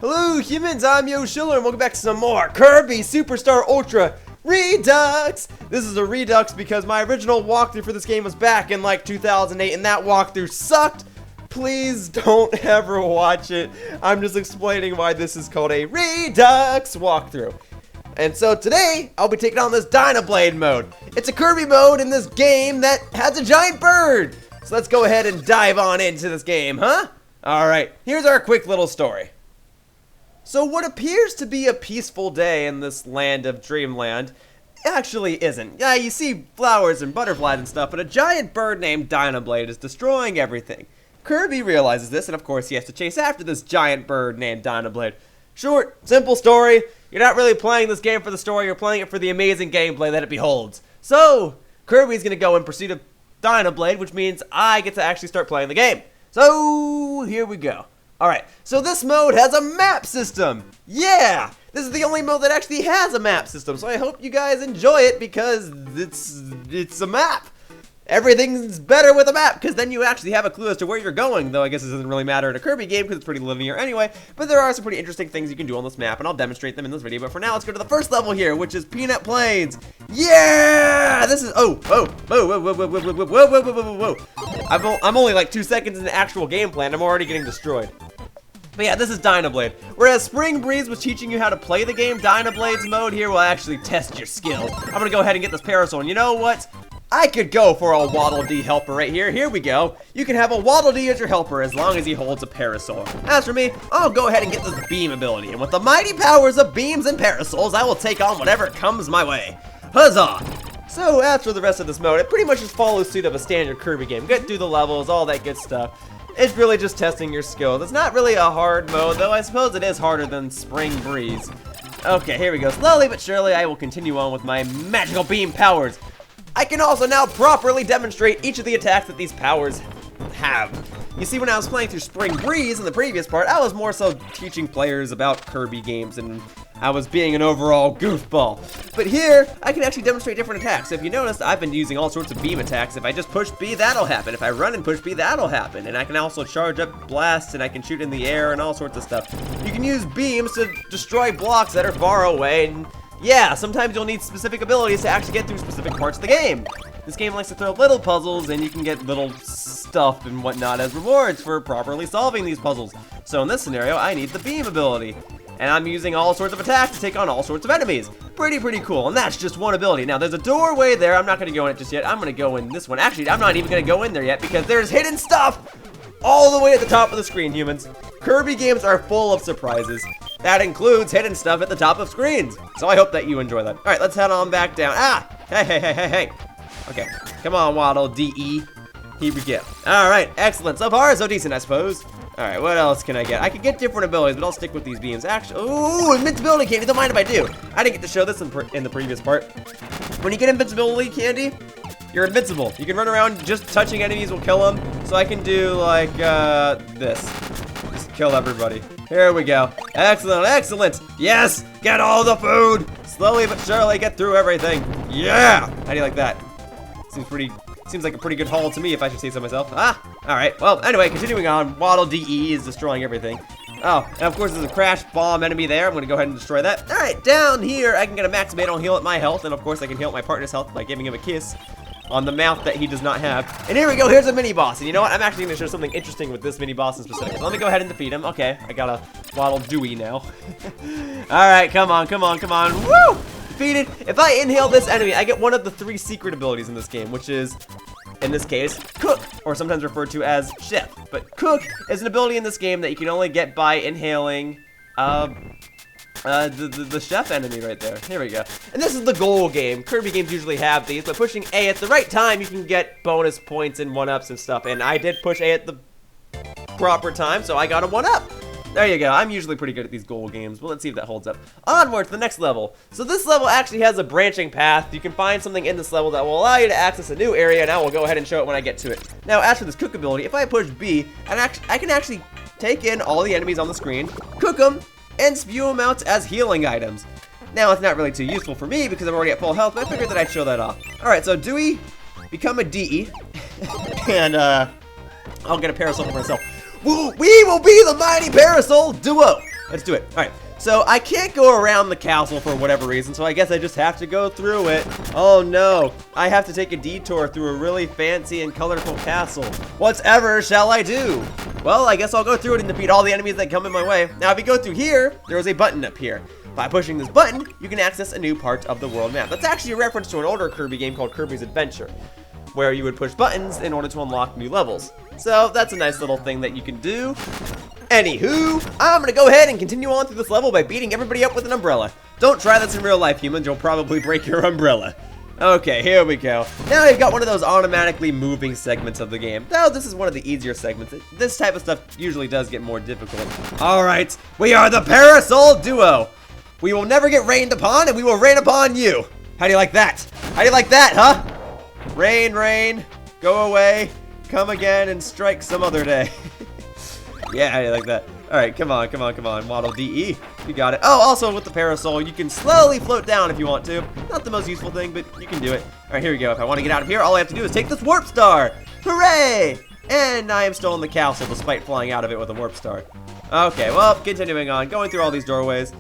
Hello humans, I'm Yoshiller and welcome back to some more Kirby Super Star Ultra REDUX! This is a REDUX because my original walkthrough for this game was back in like 2008 and that walkthrough sucked. Please don't ever watch it. I'm just explaining why this is called a REDUX walkthrough. And so today, I'll be taking on this Dynablade mode. It's a Kirby mode in this game that has a giant bird. So let's go ahead and dive on into this game, huh? Alright, here's our quick little story. So what appears to be a peaceful day in this land of dreamland actually isn't. Yeah, you see flowers and butterflies and stuff, but a giant bird named Dynablade is destroying everything. Kirby realizes this, and of course he has to chase after this giant bird named Dynablade. Short, simple story. You're not really playing this game for the story, you're playing it for the amazing gameplay that it beholds. So, Kirby's gonna go in pursuit of Dynablade, which means I get to actually start playing the game. So, here we go. Alright, so this mode has a map system! Yeah! This is the only mode that actually has a map system, so I hope you guys enjoy it because it's a map! Everything's better with a map, because then you actually have a clue as to where you're going, though I guess it doesn't really matter in a Kirby game because it's pretty linear anyway, but there are some pretty interesting things you can do on this map, and I'll demonstrate them in this video, but for now, let's go to the first level here, which is Peanut Plains! Yeah! This is, whoa. I'm only like 2 seconds in the actual gameplay, and I'm already getting destroyed. But yeah, this is Dynablade. Whereas Spring Breeze was teaching you how to play the game, Dynablade's mode here will actually test your skills. I'm gonna go ahead and get this Parasol, and you know what? I could go for a Waddle Dee helper right here. Here we go. You can have a Waddle Dee as your helper as long as he holds a Parasol. As for me, I'll go ahead and get this beam ability. And with the mighty powers of beams and parasols, I will take on whatever comes my way. Huzzah! So as for the rest of this mode, it pretty much just follows suit of a standard Kirby game. Get through the levels, all that good stuff. It's really just testing your skills. It's not really a hard mode, though I suppose it is harder than Spring Breeze. Okay, here we go. Slowly but surely, I will continue on with my magical beam powers. I can also now properly demonstrate each of the attacks that these powers have. You see, when I was playing through Spring Breeze in the previous part, I was more so teaching players about Kirby games and I was being an overall goofball. But here, I can actually demonstrate different attacks. If you notice, I've been using all sorts of beam attacks. If I just push B, that'll happen. If I run and push B, that'll happen. And I can also charge up blasts and I can shoot in the air and all sorts of stuff. You can use beams to destroy blocks that are far away and yeah, sometimes you'll need specific abilities to actually get through specific parts of the game. This game likes to throw little puzzles and you can get little stuff and whatnot as rewards for properly solving these puzzles. So in this scenario, I need the beam ability. And I'm using all sorts of attacks to take on all sorts of enemies. Pretty cool, and that's just one ability. Now, there's a doorway there. I'm not going to go in it just yet. I'm going to go in this one. Actually, I'm not even going to go in there yet because there's hidden stuff all the way at the top of the screen, humans. Kirby games are full of surprises. That includes hidden stuff at the top of screens. So I hope that you enjoy that. All right, let's head on back down. Ah, hey. Okay, come on, Waddle Dee. Here we go. All right, excellent. So far, so decent, I suppose. All right, what else can I get? I can get different abilities, but I'll stick with these beams. Actually, ooh, invincibility candy. Don't mind if I do. I didn't get to show this in the previous part. When you get invincibility candy, you're invincible. You can run around, just touching enemies will kill them. So I can do like this. Just kill everybody. Here we go. Excellent. Yes, get all the food. Slowly but surely get through everything. Yeah. How do you like that? Seems like a pretty good haul to me, if I should say so myself. Ah, all right. Well, anyway, continuing on. Waddle Dee is destroying everything. Oh, and of course there's a crash bomb enemy there. I'm gonna go ahead and destroy that. All right, down here I can get a maximate on heal at my health, and of course I can heal at my partner's health by giving him a kiss on the mouth that he does not have. And here we go, here's a mini boss. And you know what? I'm actually gonna show something interesting with this mini boss in specific. So let me go ahead and defeat him. Okay, I got a Waddle Dewey now. All right, come on. Woo! Defeated. If I inhale this enemy, I get one of the 3 secret abilities in this game, which is, in this case, Cook, or sometimes referred to as Chef. But Cook is an ability in this game that you can only get by inhaling the chef enemy right there. Here we go. And this is the goal game. Kirby games usually have these, but pushing A at the right time, you can get bonus points and 1-ups and stuff. And I did push A at the proper time, so I got a 1-up. There you go. I'm usually pretty good at these goal games, but let's see if that holds up. Onward to the next level. So this level actually has a branching path. You can find something in this level that will allow you to access a new area, and I will go ahead and show it when I get to it. Now, as for this cook ability, if I push B, I can actually take in all the enemies on the screen, cook them, and spew them out as healing items. Now, it's not really too useful for me because I'm already at full health, but I figured that I'd show that off. Alright, so Dewey, become a DE, and I'll get a Parasol for myself. We will be the mighty Parasol duo! Let's do it. All right. So I can't go around the castle for whatever reason, so I guess I just have to go through it. Oh no, I have to take a detour through a really fancy and colorful castle. Whatever shall I do? Well, I guess I'll go through it and defeat all the enemies that come in my way. Now, if you go through here, there is a button up here. By pushing this button, you can access a new part of the world map. That's actually a reference to an older Kirby game called Kirby's Adventure, where you would push buttons in order to unlock new levels. So that's a nice little thing that you can do. Anywho, I'm gonna go ahead and continue on through this level by beating everybody up with an umbrella. Don't try this in real life, humans. You'll probably break your umbrella. Okay, here we go. Now I've got one of those automatically moving segments of the game. Though this is one of the easier segments. This type of stuff usually does get more difficult. All right, we are the Parasol Duo. We will never get rained upon, and we will rain upon you. How do you like that? How do you like that, huh? Rain, rain, go away, come again, and strike some other day. Yeah, how do you like that? All right, come on, come on, come on. Waddle DE, you got it. Oh, also with the Parasol, you can slowly float down if you want to. Not the most useful thing, but you can do it. All right, here we go. If I want to get out of here, all I have to do is take this warp star. Hooray! And I am still in the castle despite flying out of it with a warp star. Okay, well, continuing on, going through all these doorways.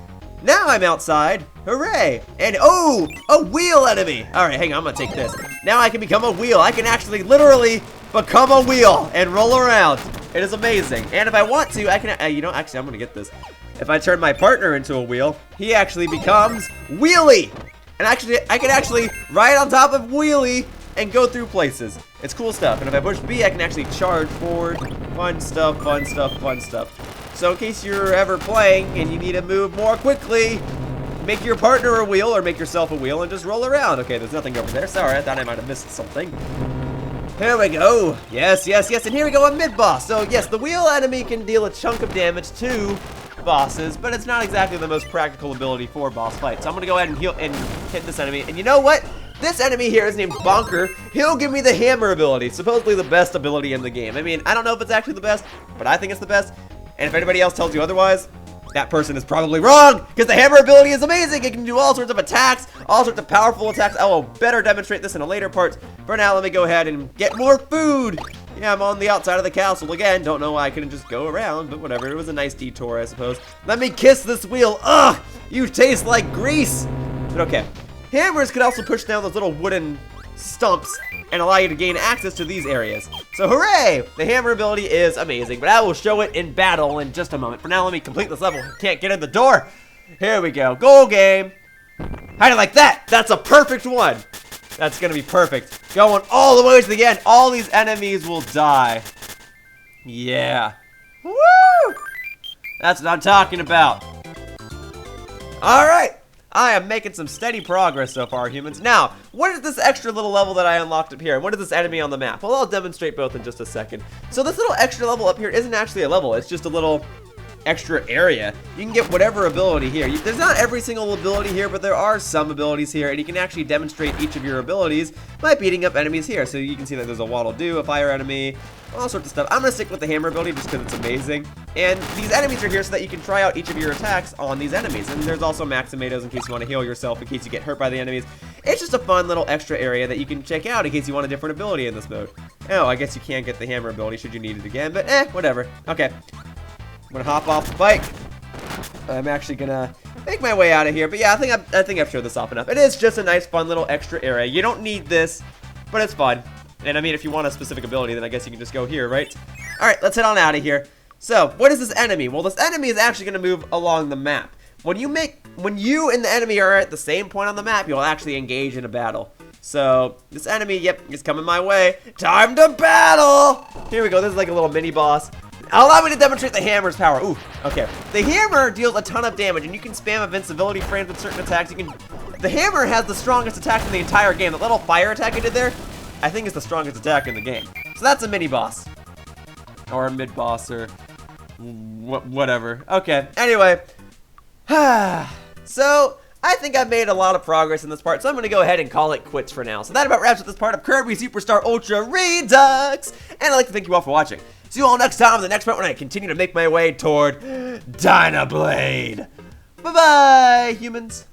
Now I'm outside. Hooray! And oh, a wheel enemy. All right, hang on, I'm gonna take this. Now I can become a wheel. I can actually literally become a wheel and roll around. It is amazing. And if I want to, I can, you know, actually I'm gonna get this. If I turn my partner into a wheel, he actually becomes Wheelie. And actually, I can actually ride on top of Wheelie and go through places. It's cool stuff. And if I push B, I can actually charge forward. Fun stuff, fun stuff, fun stuff. So in case you're ever playing and you need to move more quickly, make your partner a wheel or make yourself a wheel and just roll around. Okay, there's nothing over there. Sorry, I thought I might have missed something. Here we go. Yes, yes, yes. And here we go, a mid-boss. So yes, the wheel enemy can deal a chunk of damage to bosses, but it's not exactly the most practical ability for boss fights. So I'm gonna go ahead and heal and hit this enemy. And you know what? This enemy here is named Bonker. He'll give me the hammer ability, supposedly the best ability in the game. I mean, I don't know if it's actually the best, but I think it's the best. And if anybody else tells you otherwise, that person is probably wrong, because the hammer ability is amazing. It can do all sorts of attacks, all sorts of powerful attacks. I will better demonstrate this in a later part. For now, let me go ahead and get more food. Yeah, I'm on the outside of the castle again. Don't know why I couldn't just go around, but whatever. It was a nice detour, I suppose. Let me kiss this wheel. Ugh, you taste like grease. But okay. Hammers could also push down those little wooden stumps and allow you to gain access to these areas. So hooray! The hammer ability is amazing, but I will show it in battle in just a moment. For now, let me complete this level. Can't get in the door. Here we go. Goal game. How do you like that? That's a perfect one. That's gonna be perfect. Going all the way to the end. All these enemies will die. Yeah. Woo! That's what I'm talking about. All right. I am making some steady progress so far, humans. Now, what is this extra little level that I unlocked up here? And what is this enemy on the map? Well, I'll demonstrate both in just a second. So this little extra level up here isn't actually a level. It's just a little extra area. You can get whatever ability here. There's not every single ability here, but there are some abilities here, and you can actually demonstrate each of your abilities by beating up enemies here. So you can see that there's a Waddle Doo, a fire enemy, all sorts of stuff. I'm going to stick with the hammer ability just because it's amazing. And these enemies are here so that you can try out each of your attacks on these enemies. And there's also Maximatoes in case you want to heal yourself, in case you get hurt by the enemies. It's just a fun little extra area that you can check out in case you want a different ability in this mode. Oh, I guess you can get the hammer ability should you need it again, but whatever. Okay. I'm gonna hop off the bike. I'm actually gonna make my way out of here. But yeah, I think I've showed this off enough. It is just a nice, fun little extra area. You don't need this, but it's fun. And I mean, if you want a specific ability, then I guess you can just go here, right? All right, let's head on out of here. So, what is this enemy? Well, this enemy is actually gonna move along the map. When you and the enemy are at the same point on the map, you'll actually engage in a battle. So, this enemy, yep, is coming my way. Time to battle! Here we go. This is like a little mini boss. Allow me to demonstrate the hammer's power. Ooh, okay. The hammer deals a ton of damage, and you can spam invincibility frames with certain attacks. The hammer has the strongest attack in the entire game. The little fire attack I did there, I think is the strongest attack in the game. So that's a mini boss. Or a mid boss, or whatever. Okay, anyway. So, I think I've made a lot of progress in this part, so I'm going to go ahead and call it quits for now. So that about wraps up this part of Kirby Super Star Ultra Redux. And I'd like to thank you all for watching. See you all next time in the next part when I continue to make my way toward Dynablade. Bye-bye, humans.